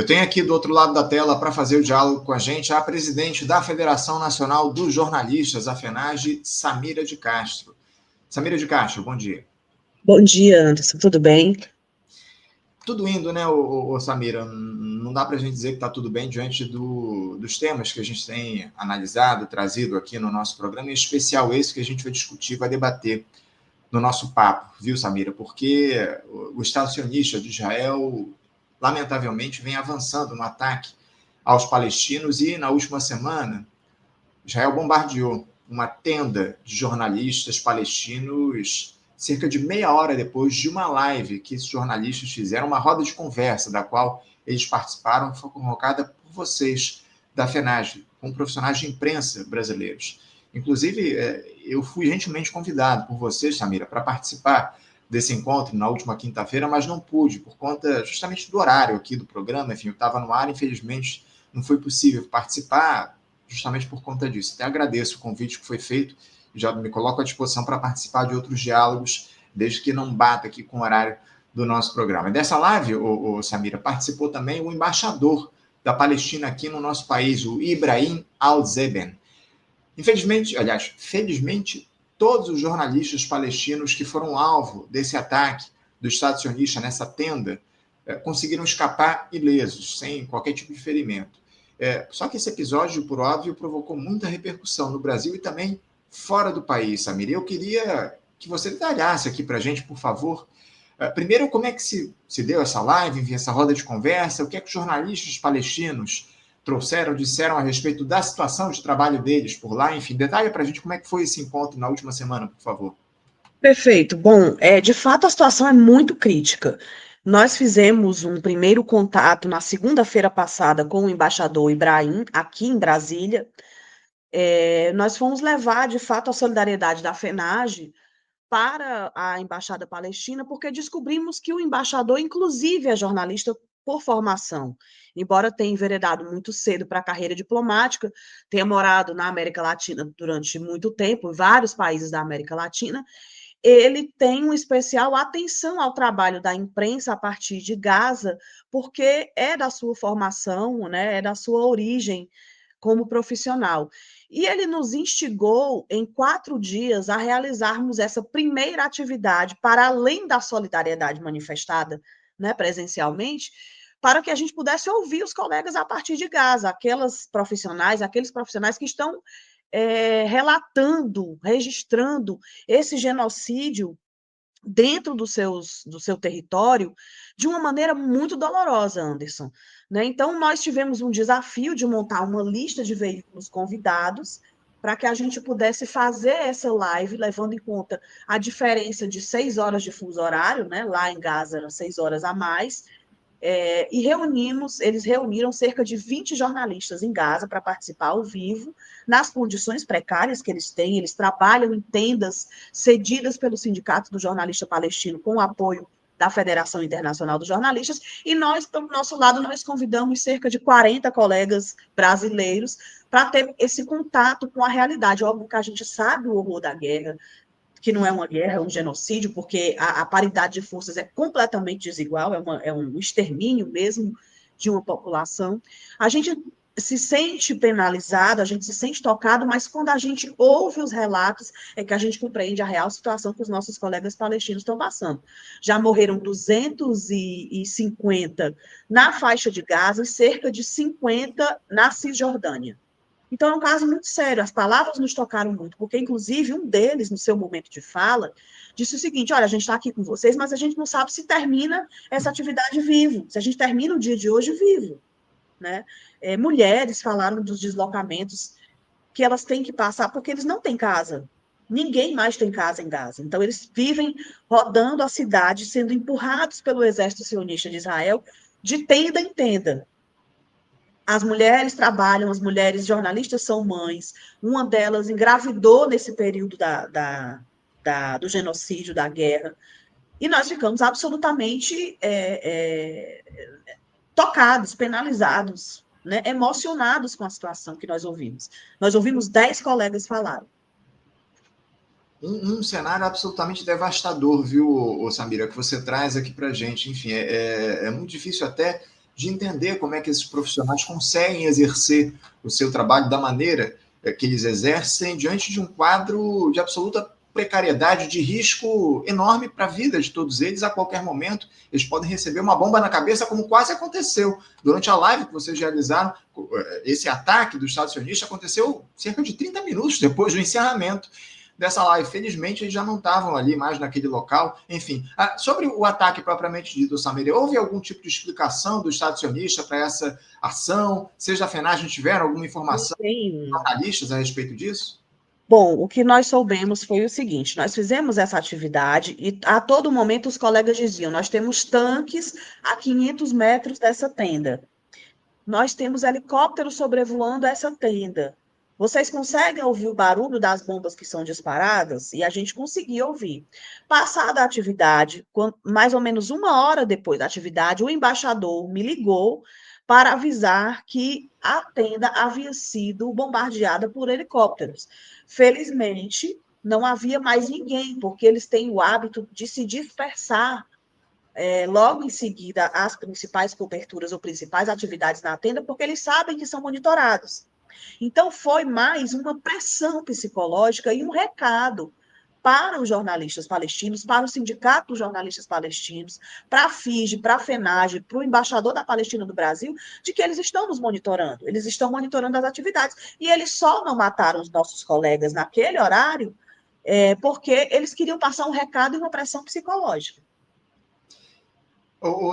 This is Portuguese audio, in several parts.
Eu tenho aqui do outro lado da tela para fazer o diálogo com a gente a presidente da Federação Nacional dos Jornalistas, a FENAGE, Samira de Castro. Samira de Castro, bom dia. Bom dia, Anderson, tudo bem? Tudo indo, né, Samira? Não dá para a gente dizer que está tudo bem diante dos temas que a gente tem analisado, trazido aqui no nosso programa, em especial esse que a gente vai discutir, vai debater no nosso papo, viu, Samira? Porque o Estado sionista de Israel, lamentavelmente, vem avançando no ataque aos palestinos e, na última semana, Israel bombardeou uma tenda de jornalistas palestinos cerca de meia hora depois de uma live que esses jornalistas fizeram, uma roda de conversa da qual eles participaram, que foi convocada por vocês da FENAGE, com profissionais de imprensa brasileiros. Inclusive, eu fui gentilmente convidado por vocês, Samira, para participar desse encontro na última quinta-feira, mas não pude, por conta justamente do horário aqui do programa. Enfim, eu estava no ar, infelizmente não foi possível participar, justamente por conta disso. Até agradeço o convite que foi feito, já me coloco à disposição para participar de outros diálogos, desde que não bata aqui com o horário do nosso programa. Dessa live, Samira, participou também o embaixador da Palestina aqui no nosso país, o Ibrahim Al-Zeben. Infelizmente, aliás, felizmente, todos os jornalistas palestinos que foram alvo desse ataque do Estado sionista nessa tenda conseguiram escapar ilesos, sem qualquer tipo de ferimento. Só que esse episódio, por óbvio, provocou muita repercussão no Brasil e também fora do país, Samir. Eu queria que você detalhasse aqui para a gente, por favor. Primeiro, como é que se deu essa live, enfim, essa roda de conversa? O que é que os jornalistas palestinos trouxeram, disseram a respeito da situação de trabalho deles por lá? Enfim, detalhe para a gente como é que foi esse encontro na última semana, por favor. Perfeito. Bom, de fato a situação é muito crítica. Nós fizemos um primeiro contato na segunda-feira passada com o embaixador Ibrahim, aqui em Brasília. Nós fomos levar, de fato, a solidariedade da FENAGE para a Embaixada Palestina, porque descobrimos que o embaixador, inclusive, é jornalista por formação. Embora tenha enveredado muito cedo para a carreira diplomática, tenha morado na América Latina durante muito tempo, em vários países da América Latina, ele tem uma especial atenção ao trabalho da imprensa a partir de Gaza, porque é da sua formação, né, é da sua origem como profissional. E ele nos instigou, em 4 dias, a realizarmos essa primeira atividade, para além da solidariedade manifestada, né, presencialmente, para que a gente pudesse ouvir os colegas a partir de Gaza, aqueles profissionais que estão relatando, registrando esse genocídio dentro do seu território de uma maneira muito dolorosa, Anderson. Né? Então, nós tivemos um desafio de montar uma lista de veículos convidados para que a gente pudesse fazer essa live, levando em conta a diferença de 6 horas de fuso horário, né? Lá em Gaza eram 6 horas a mais, e eles reuniram cerca de 20 jornalistas em Gaza para participar ao vivo, nas condições precárias que eles têm. Eles trabalham em tendas cedidas pelo Sindicato do Jornalista Palestino, com o apoio da Federação Internacional dos Jornalistas, e nós, do nosso lado, nós convidamos cerca de 40 colegas brasileiros para ter esse contato com a realidade. Óbvio que a gente sabe o horror da guerra, que não é uma guerra, é um genocídio, porque a paridade de forças é completamente desigual, é um extermínio mesmo de uma população. A gente se sente penalizado, a gente se sente tocado, mas quando a gente ouve os relatos, é que a gente compreende a real situação que os nossos colegas palestinos estão passando. Já morreram 250 na faixa de Gaza e cerca de 50 na Cisjordânia. Então, é um caso muito sério. As palavras nos tocaram muito, porque, inclusive, um deles, no seu momento de fala, disse o seguinte: olha, a gente está aqui com vocês, mas a gente não sabe se termina essa atividade vivo, se a gente termina o dia de hoje vivo. Né? Mulheres falaram dos deslocamentos que elas têm que passar, porque eles não têm casa. Ninguém mais tem casa em Gaza. Então, eles vivem rodando a cidade, sendo empurrados pelo exército sionista de Israel, de tenda em tenda. As mulheres trabalham, as mulheres jornalistas são mães, uma delas engravidou nesse período do genocídio, da guerra, e nós ficamos absolutamente tocados, penalizados, né, emocionados com a situação que nós ouvimos. Nós ouvimos 10 colegas falar. Um cenário absolutamente devastador, viu, Samira, que você traz aqui para a gente. Enfim, é muito difícil até de entender como é que esses profissionais conseguem exercer o seu trabalho da maneira que eles exercem diante de um quadro de absoluta precariedade, de risco enorme para a vida de todos eles. A qualquer momento eles podem receber uma bomba na cabeça, como quase aconteceu durante a live que vocês realizaram. Esse ataque do Estado sionista aconteceu cerca de 30 minutos depois do encerramento dessa live. Felizmente, eles já não estavam ali mais naquele local. Enfim, sobre o ataque propriamente dito, Samir, houve algum tipo de explicação do Estado sionista para essa ação? Vocês da FENAGEM tiveram alguma informação de jornalistas a respeito disso? Bom, o que nós soubemos foi o seguinte: nós fizemos essa atividade e a todo momento os colegas diziam: nós temos tanques a 500 metros dessa tenda, nós temos helicópteros sobrevoando essa tenda. Vocês conseguem ouvir o barulho das bombas que são disparadas? E a gente conseguia ouvir. Passada a atividade, mais ou menos 1 hora depois da atividade, o embaixador me ligou para avisar que a tenda havia sido bombardeada por helicópteros. Felizmente, não havia mais ninguém, porque eles têm o hábito de se dispersar logo em seguida as principais coberturas ou principais atividades na tenda, porque eles sabem que são monitorados. Então, foi mais uma pressão psicológica e um recado para os jornalistas palestinos, para o Sindicato dos Jornalistas Palestinos, para a FIGE, para a FENAGE, para o embaixador da Palestina do Brasil, de que eles estão nos monitorando, eles estão monitorando as atividades. E eles só não mataram os nossos colegas naquele horário porque eles queriam passar um recado e uma pressão psicológica.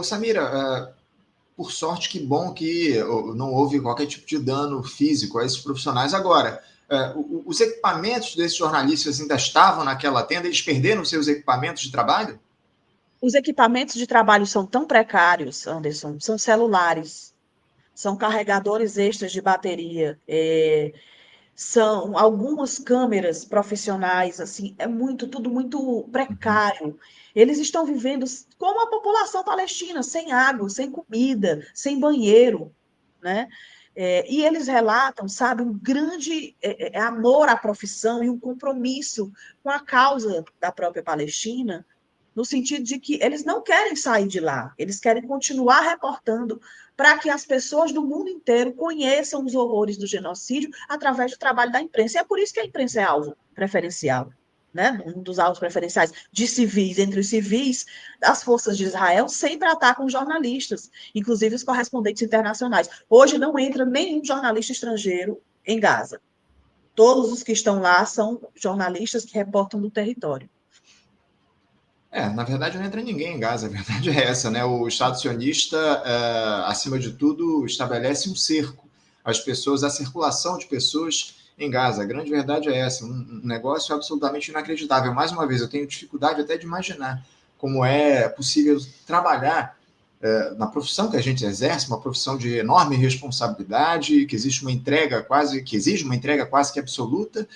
Samira, por sorte, que bom que não houve qualquer tipo de dano físico a esses profissionais. Agora, os equipamentos desses jornalistas ainda estavam naquela tenda? Eles perderam seus equipamentos de trabalho? Os equipamentos de trabalho são tão precários, Anderson, são celulares, são carregadores extras de bateria, são algumas câmeras profissionais, assim, tudo muito precário. Eles estão vivendo como a população palestina, sem água, sem comida, sem banheiro, né? E eles relatam, sabe, um grande amor à profissão e um compromisso com a causa da própria Palestina, no sentido de que eles não querem sair de lá, eles querem continuar reportando para que as pessoas do mundo inteiro conheçam os horrores do genocídio através do trabalho da imprensa. E é por isso que a imprensa é alvo preferencial, né? Um dos alvos preferenciais de civis, entre os civis, as forças de Israel sempre atacam jornalistas, inclusive os correspondentes internacionais. Hoje não entra nenhum jornalista estrangeiro em Gaza. Todos os que estão lá são jornalistas que reportam do território. Na verdade, não entra ninguém em Gaza, a verdade é essa, né? O Estado sionista, acima de tudo, estabelece um cerco às pessoas, à circulação de pessoas em Gaza. A grande verdade é essa, um negócio absolutamente inacreditável. Mais uma vez, eu tenho dificuldade até de imaginar como é possível trabalhar na profissão que a gente exerce, uma profissão de enorme responsabilidade, que exige uma entrega quase que absoluta,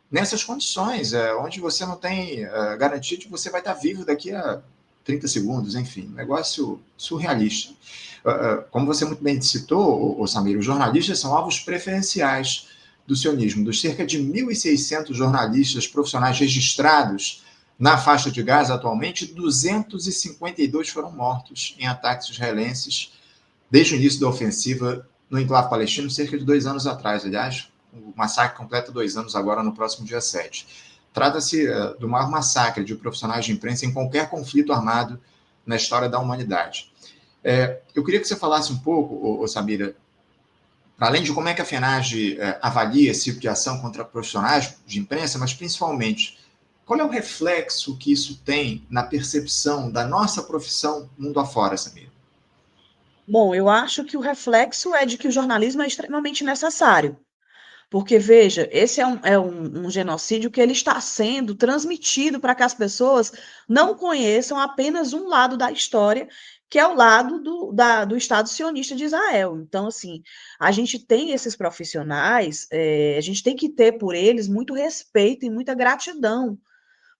nessas condições, onde você não tem garantia de que você vai estar vivo daqui a 30 segundos, enfim, um negócio surrealista. Como você muito bem citou, Samir, os jornalistas são alvos preferenciais do sionismo. Dos cerca de 1.600 jornalistas profissionais registrados na faixa de Gaza atualmente, 252 foram mortos em ataques israelenses desde o início da ofensiva no enclave palestino, cerca de 2 anos atrás, aliás. O massacre completa 2 anos agora, no próximo dia 7. Trata-se do maior massacre de profissionais de imprensa em qualquer conflito armado na história da humanidade. Eu queria que você falasse um pouco, Samira, para além de como é que a FENAGE avalia esse tipo de ação contra profissionais de imprensa, mas principalmente, qual é o reflexo que isso tem na percepção da nossa profissão mundo afora, Samira? Bom, eu acho que o reflexo é de que o jornalismo é extremamente necessário. Porque, veja, esse é um genocídio que ele está sendo transmitido para que as pessoas não conheçam apenas um lado da história, que é o lado do Estado sionista de Israel. Então, assim, a gente tem esses profissionais, a gente tem que ter por eles muito respeito e muita gratidão,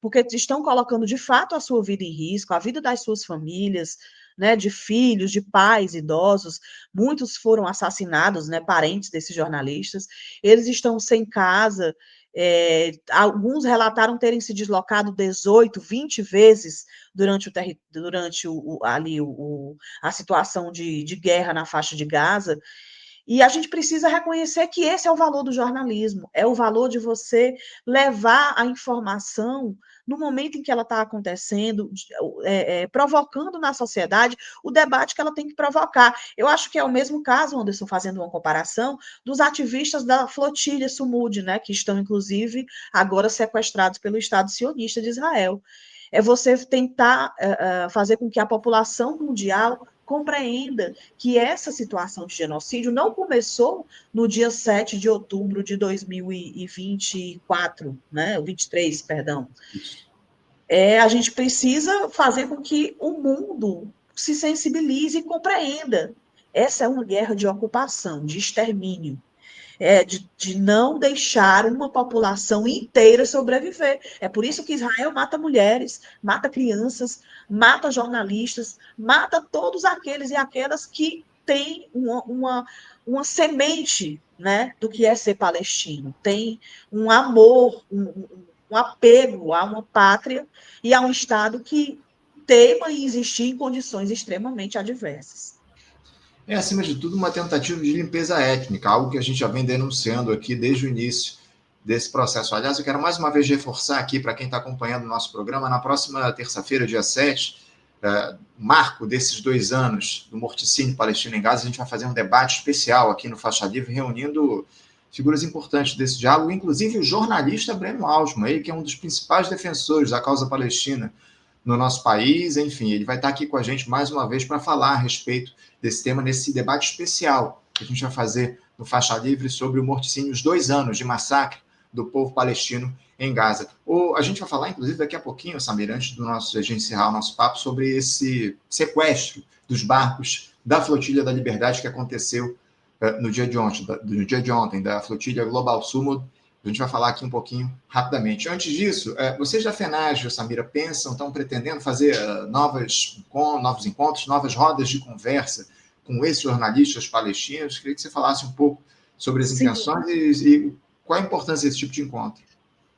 porque estão colocando de fato a sua vida em risco, a vida das suas famílias, né, de filhos, de pais idosos, muitos foram assassinados, né, parentes desses jornalistas, eles estão sem casa, Alguns relataram terem se deslocado 18, 20 vezes durante a situação de guerra na faixa de Gaza. E a gente precisa reconhecer que esse é o valor do jornalismo, é o valor de você levar a informação no momento em que ela está acontecendo, provocando na sociedade o debate que ela tem que provocar. Eu acho que é o mesmo caso, Anderson, fazendo uma comparação, dos ativistas da flotilha Sumud, né, que estão, inclusive, agora sequestrados pelo Estado sionista de Israel. É você tentar fazer com que a população mundial compreenda que essa situação de genocídio não começou no dia 7 de outubro de 2024, né? 23, perdão. A gente precisa fazer com que o mundo se sensibilize e compreenda. Essa é uma guerra de ocupação, de extermínio. De não deixar uma população inteira sobreviver. É por isso que Israel mata mulheres, mata crianças, mata jornalistas, mata todos aqueles e aquelas que têm uma semente, né, do que é ser palestino. Tem um amor, um apego a uma pátria e a um Estado que teima em existir em condições extremamente adversas. É, acima de tudo, uma tentativa de limpeza étnica, algo que a gente já vem denunciando aqui desde o início desse processo. Aliás, eu quero mais uma vez reforçar aqui para quem está acompanhando o nosso programa, na próxima terça-feira, dia 7, marco desses 2 anos do morticínio palestino em Gaza, a gente vai fazer um debate especial aqui no Faixa Livre, reunindo figuras importantes desse diálogo, inclusive o jornalista Breno Altman, ele que é um dos principais defensores da causa palestina no nosso país, enfim, ele vai estar aqui com a gente mais uma vez para falar a respeito desse tema, nesse debate especial que a gente vai fazer no Faixa Livre sobre o morticínio, os 2 anos de massacre do povo palestino em Gaza. A gente vai falar, inclusive, daqui a pouquinho, Samir, antes de a gente encerrar o nosso papo, sobre esse sequestro dos barcos da Flotilha da Liberdade que aconteceu no dia de ontem, da Flotilha Global Sumud. A gente vai falar aqui um pouquinho rapidamente. Antes disso, vocês da FENAGE, Samira, estão pretendendo fazer novos encontros, novas rodas de conversa com esses jornalistas palestinos? Queria que você falasse um pouco sobre as intenções e qual a importância desse tipo de encontro.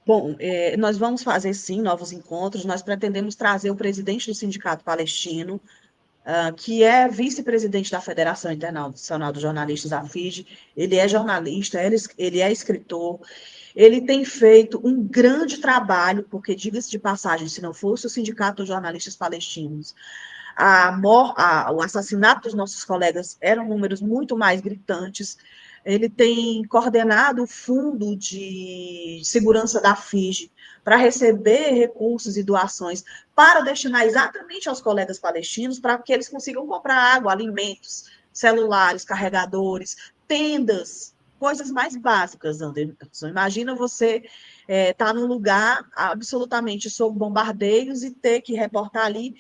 Bom, nós vamos fazer, sim, novos encontros. Nós pretendemos trazer o presidente do Sindicato Palestino, que é vice-presidente da Federação Internacional dos Jornalistas, a FIJ. Ele é jornalista, ele é escritor, ele tem feito um grande trabalho, porque, diga-se de passagem, se não fosse o Sindicato dos Jornalistas Palestinos, o assassinato dos nossos colegas eram números muito mais gritantes. Ele tem coordenado o fundo de segurança da FIJ para receber recursos e doações para destinar exatamente aos colegas palestinos, para que eles consigam comprar água, alimentos, celulares, carregadores, tendas, coisas mais básicas, Anderson. Imagina você estar num lugar absolutamente sob bombardeios e ter que reportar ali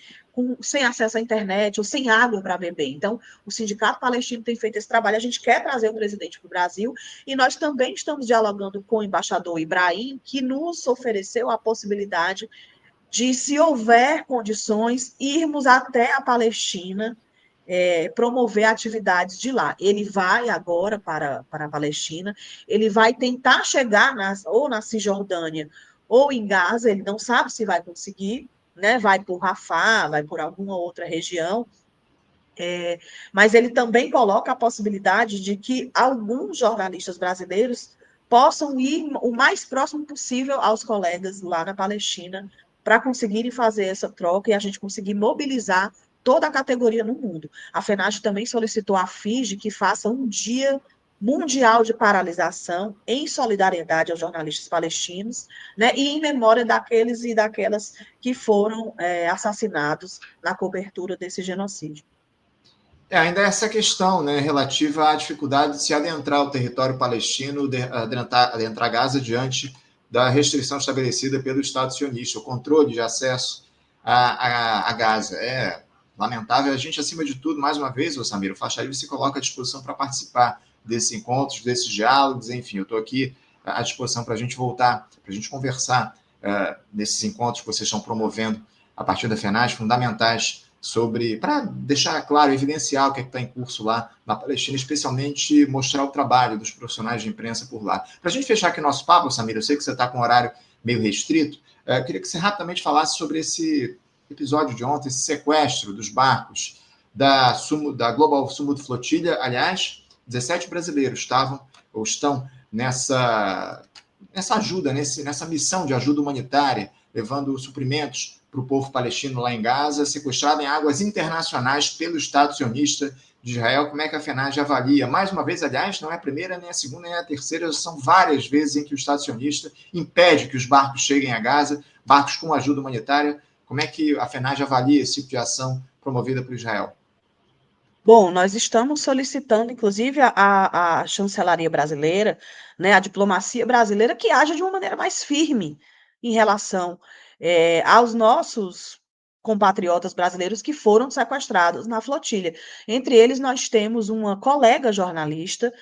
sem acesso à internet ou sem água para beber. Então, o Sindicato Palestino tem feito esse trabalho. A gente quer trazer o presidente para o Brasil e nós também estamos dialogando com o embaixador Ibrahim, que nos ofereceu a possibilidade de, se houver condições, irmos até a Palestina, promover atividades de lá. Ele vai agora para a Palestina, ele vai tentar chegar ou na Cisjordânia ou em Gaza, ele não sabe se vai conseguir, né? Vai por Rafah, vai por alguma outra região, mas ele também coloca a possibilidade de que alguns jornalistas brasileiros possam ir o mais próximo possível aos colegas lá na Palestina para conseguirem fazer essa troca e a gente conseguir mobilizar toda a categoria no mundo. A FENAGE também solicitou à FIJ que faça um dia mundial de paralisação em solidariedade aos jornalistas palestinos, né, e em memória daqueles e daquelas que foram assassinados na cobertura desse genocídio. Ainda essa questão, né, relativa à dificuldade de se adentrar o território palestino, adentrar Gaza diante da restrição estabelecida pelo Estado sionista, o controle de acesso a Gaza. É lamentável. A gente, acima de tudo, mais uma vez, Samir, o Faixa Livre se coloca à disposição para participar desses encontros, desses diálogos, enfim, eu estou aqui à disposição para a gente voltar, para a gente conversar nesses encontros que vocês estão promovendo a partir da FENAGE, fundamentais para deixar claro, evidenciar o que está em curso lá na Palestina, especialmente mostrar o trabalho dos profissionais de imprensa por lá. Para a gente fechar aqui o nosso papo, Samira, eu sei que você está com um horário meio restrito, queria que você rapidamente falasse sobre esse episódio de ontem, esse sequestro dos barcos da Global Summit Flotilha. Aliás, 17 brasileiros estavam ou estão nessa ajuda, nessa missão de ajuda humanitária, levando suprimentos para o povo palestino lá em Gaza, sequestrado em águas internacionais pelo Estado sionista de Israel. Como é que a FENAGE avalia? Mais uma vez, aliás, não é a primeira, nem a segunda, nem a terceira, são várias vezes em que o Estado sionista impede que os barcos cheguem a Gaza, barcos com ajuda humanitária. Como é que a FENAGE avalia esse tipo de ação promovida por Israel? Bom, nós estamos solicitando, inclusive, a chancelaria brasileira, né, a diplomacia brasileira, que haja de uma maneira mais firme em relação aos nossos compatriotas brasileiros que foram sequestrados na flotilha. Entre eles, nós temos uma colega jornalista,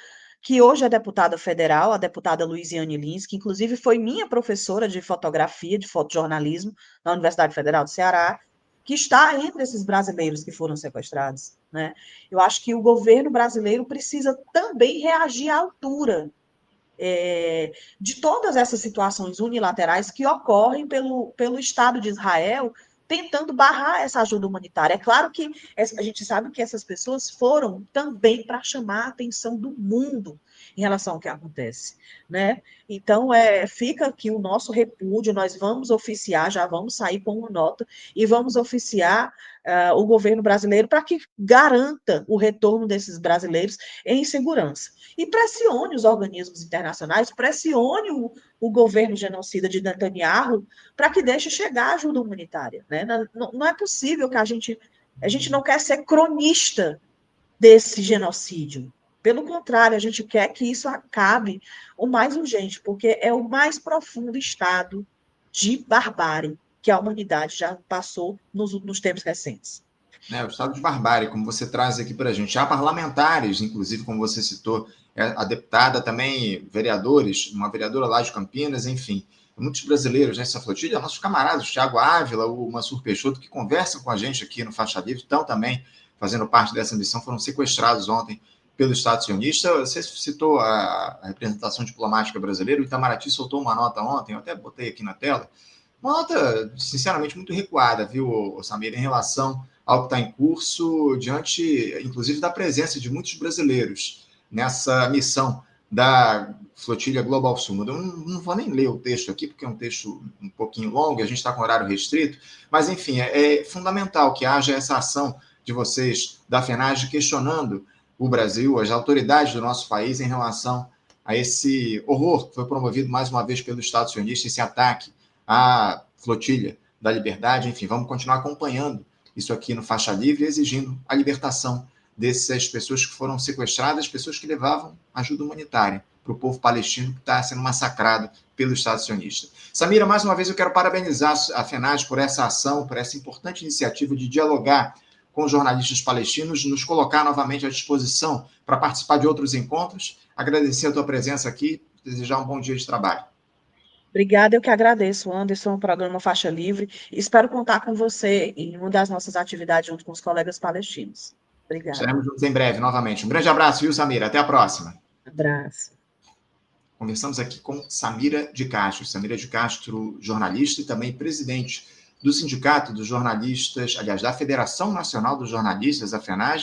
que hoje é deputada federal, a deputada Luiziane Lins, que inclusive foi minha professora de fotografia, de fotojornalismo, na Universidade Federal do Ceará, que está entre esses brasileiros que foram sequestrados, né? Eu acho que o governo brasileiro precisa também reagir à altura de todas essas situações unilaterais que ocorrem pelo Estado de Israel tentando barrar essa ajuda humanitária. É claro que a gente sabe que essas pessoas foram também para chamar a atenção do mundo em relação ao que acontece, né? Então, fica aqui o nosso repúdio, nós vamos oficiar, já vamos sair com uma nota e vamos oficiar o governo brasileiro para que garanta o retorno desses brasileiros em segurança. E pressione os organismos internacionais, pressione o governo genocida de Netanyahu para que deixe chegar ajuda humanitária. Né? Não é possível que a gente não quer ser cronista desse genocídio. Pelo contrário, a gente quer que isso acabe o mais urgente, porque é o mais profundo estado de barbárie que a humanidade já passou nos tempos recentes. O estado de barbárie, como você traz aqui para a gente. Há parlamentares, inclusive, como você citou, a deputada também, vereadores, uma vereadora lá de Campinas, enfim, muitos brasileiros nessa flotilha, nossos camaradas, o Thiago Ávila, o Mansur Peixoto, que conversam com a gente aqui no Faixa Livre, estão também fazendo parte dessa missão, foram sequestrados ontem pelo Estado sionista. Você citou a representação diplomática brasileira, o Itamaraty soltou uma nota ontem, eu até botei aqui na tela, uma nota, sinceramente, muito recuada, viu, Samir, em relação ao que está em curso, diante, inclusive, da presença de muitos brasileiros nessa missão da Flotilha Global Summit. Eu não vou nem ler o texto aqui, porque é um texto um pouquinho longo, a gente está com horário restrito, mas, enfim, é fundamental que haja essa ação de vocês, da FENAGE, questionando o Brasil, as autoridades do nosso país, em relação a esse horror que foi promovido, mais uma vez, pelo Estado sionista, esse ataque à Flotilha da Liberdade. Enfim, vamos continuar acompanhando isso aqui no Faixa Livre, exigindo a libertação dessas pessoas que foram sequestradas, pessoas que levavam ajuda humanitária para o povo palestino que está sendo massacrado pelo Estado sionista. Samira, mais uma vez eu quero parabenizar a FENAGE por essa ação, por essa importante iniciativa de dialogar com os jornalistas palestinos, nos colocar novamente à disposição para participar de outros encontros. Agradecer a tua presença aqui, desejar um bom dia de trabalho. Obrigada, eu que agradeço, Anderson, o programa Faixa Livre, e espero contar com você em uma das nossas atividades junto com os colegas palestinos. Obrigada. Estaremos juntos em breve, novamente. Um grande abraço, viu, Samira? Até a próxima. Abraço. Conversamos aqui com Samira de Castro. Samira de Castro, jornalista e também presidente do Sindicato dos Jornalistas, aliás, da Federação Nacional dos Jornalistas, a FENAGE,